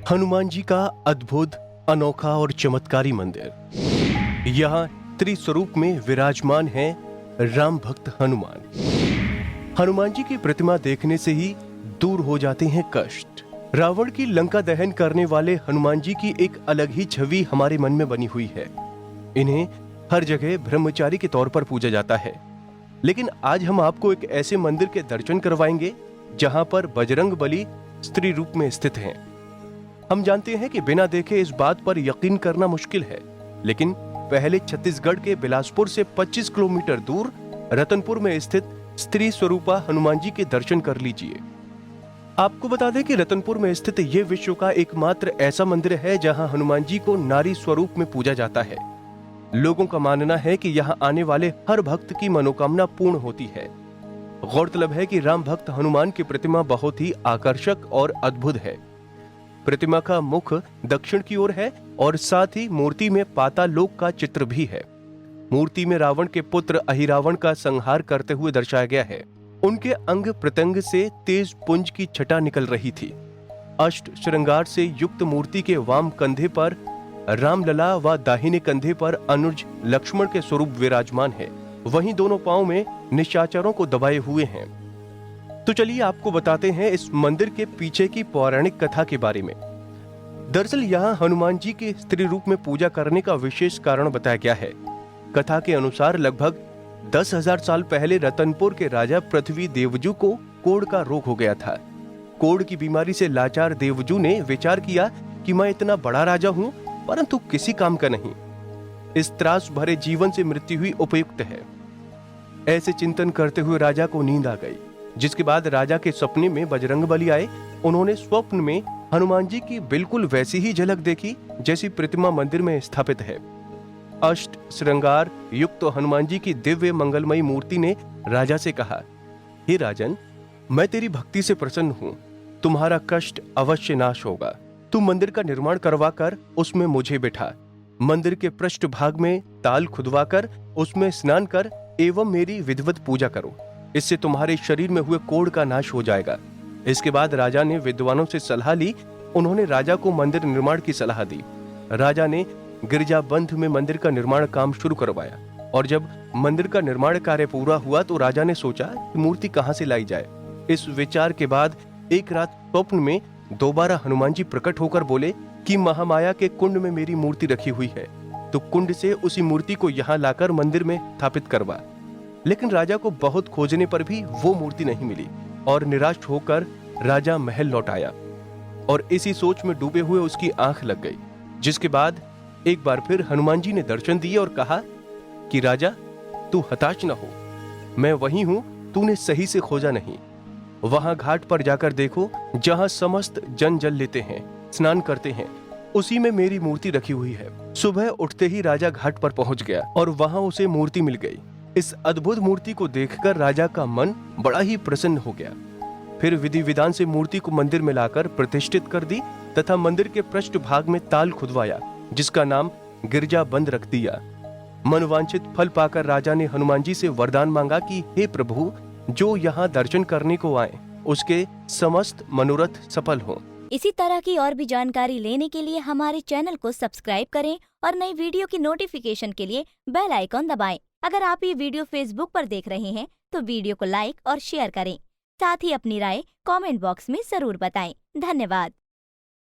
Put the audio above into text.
हनुमान जी का अद्भुत, अनोखा और चमत्कारी मंदिर। यहाँ त्रिस्वरूप में विराजमान है राम भक्त हनुमान। हनुमान जी की प्रतिमा देखने से ही दूर हो जाते हैं कष्ट। रावण की लंका दहन करने वाले हनुमान जी की एक अलग ही छवि हमारे मन में बनी हुई है। इन्हें हर जगह ब्रह्मचारी के तौर पर पूजा जाता है, लेकिन आज हम आपको एक ऐसे मंदिर के दर्शन करवाएंगे जहां पर बजरंग बली स्त्री रूप में स्थित हैं। हम जानते हैं कि बिना देखे इस बात पर यकीन करना मुश्किल है, लेकिन पहले छत्तीसगढ़ के बिलासपुर से 25 किलोमीटर दूर रतनपुर में स्थित स्त्री स्वरूपा हनुमान जी के दर्शन कर लीजिए। आपको बता दें कि रतनपुर में स्थित यह विश्व का एकमात्र ऐसा मंदिर है जहां हनुमान जी को नारी स्वरूप में पूजा जाता है। लोगों का मानना है कि यहां आने वाले हर भक्त की मनोकामना पूर्ण होती है। गौरतलब है कि राम भक्त हनुमान की प्रतिमा बहुत ही आकर्षक और अद्भुत है। प्रतिमा का मुख दक्षिण की ओर है और साथ ही मूर्ति में पाताल लोक का चित्र भी है। मूर्ति में रावण के पुत्र अहिरावण का संहार करते हुए दर्शाया गया है। उनके अंग प्रत्यंग से तेज पुंज की छटा निकल रही थी। अष्ट श्रृंगार से युक्त मूर्ति के वाम कंधे पर रामलला व दाहिने कंधे पर अनुज लक्ष्मण के स्वरूप विराजमान है। वहीं दोनों पांव में निशाचरों को दबाए हुए हैं। तो चलिए आपको बताते हैं इस मंदिर के पीछे की पौराणिक कथा के बारे में। दरअसल यहाँ हनुमान जी के स्त्री रूप में पूजा करने का विशेष कारण बताया गया है। कथा के अनुसार लगभग 10,000 साल पहले रतनपुर के राजा पृथ्वी देवजू को कोढ़ का रोग हो गया था। कोढ़ की बीमारी से लाचार देवजू ने विचार किया कि मैं इतना बड़ा राजा हूँ परंतु किसी काम का नहीं। इस त्रास भरे जीवन से मृत्यु ही उपयुक्त है। ऐसे चिंतन करते हुए राजा को नींद आ गई, जिसके बाद राजा के सपने में बजरंग बली आए। उन्होंने स्वप्न में हनुमान जी की बिल्कुल वैसी ही झलक देखी जैसी प्रतिमा मंदिर में स्थापित है। अष्ट श्रृंगार युक्त हनुमान जी की दिव्य मंगलमयी मूर्ति ने राजा से कहा, हे राजन, मैं तेरी भक्ति से प्रसन्न हूँ। तुम्हारा कष्ट अवश्य नाश होगा। तू मंदिर का निर्माण करवा कर उसमें मुझे बिठा। मंदिर के पृष्ठ भाग में ताल खुदवा कर उसमें स्नान कर एवं मेरी विधिवत पूजा करो। इससे तुम्हारे शरीर में हुए कोढ़ का नाश हो जाएगा। इसके बाद राजा ने विद्वानों से सलाह ली। उन्होंने राजा को मंदिर निर्माण की सलाह दी। राजा ने गिरिजाबंध में मंदिर का निर्माण काम शुरू करवाया और जब मंदिर का निर्माण कार्य पूरा हुआ तो राजा ने सोचा कि मूर्ति कहां से लाई जाए। इस विचार के बाद एक रात स्वप्न में दोबारा हनुमान जी प्रकट होकर बोले कि महामाया के कुंड में मेरी मूर्ति रखी हुई है, तो कुंड से उसी मूर्ति को यहाँ लाकर मंदिर में स्थापित करवा। लेकिन राजा को बहुत खोजने पर भी वो मूर्ति नहीं मिली और निराश होकर राजा महल लौट आया और इसी सोच में डूबे हुए उसकी आंख लग गई। जिसके बाद एक बार फिर हनुमान जी ने दर्शन दिए और कहा कि राजा, तू हताश न हो, मैं वही हूं, तूने सही से खोजा नहीं। वहां घाट पर जाकर देखो जहां समस्त जन जल लेते हैं, स्नान करते हैं, उसी में मेरी मूर्ति रखी हुई है। सुबह उठते ही राजा घाट पर पहुंच गया और वहां उसे मूर्ति मिल गई। इस अद्भुत मूर्ति को देखकर राजा का मन बड़ा ही प्रसन्न हो गया। फिर विधि विधान से मूर्ति को मंदिर में लाकर प्रतिष्ठित कर दी तथा मंदिर के पृष्ठ भाग में ताल खुदवाया, जिसका नाम गिरिजाबंध रख दिया। मनवांछित फल पाकर राजा ने हनुमान जी से वरदान मांगा कि हे प्रभु, जो यहाँ दर्शन करने को आए उसके समस्त मनोरथ सफल हों। इसी तरह की और भी जानकारी लेने के लिए हमारे चैनल को सब्सक्राइब करें और नई वीडियो की नोटिफिकेशन के लिए बेल आइकॉन दबाएं। अगर आप ये वीडियो फेसबुक पर देख रहे हैं तो वीडियो को लाइक और शेयर करें। साथ ही अपनी राय कमेंट बॉक्स में जरूर बताएं। धन्यवाद।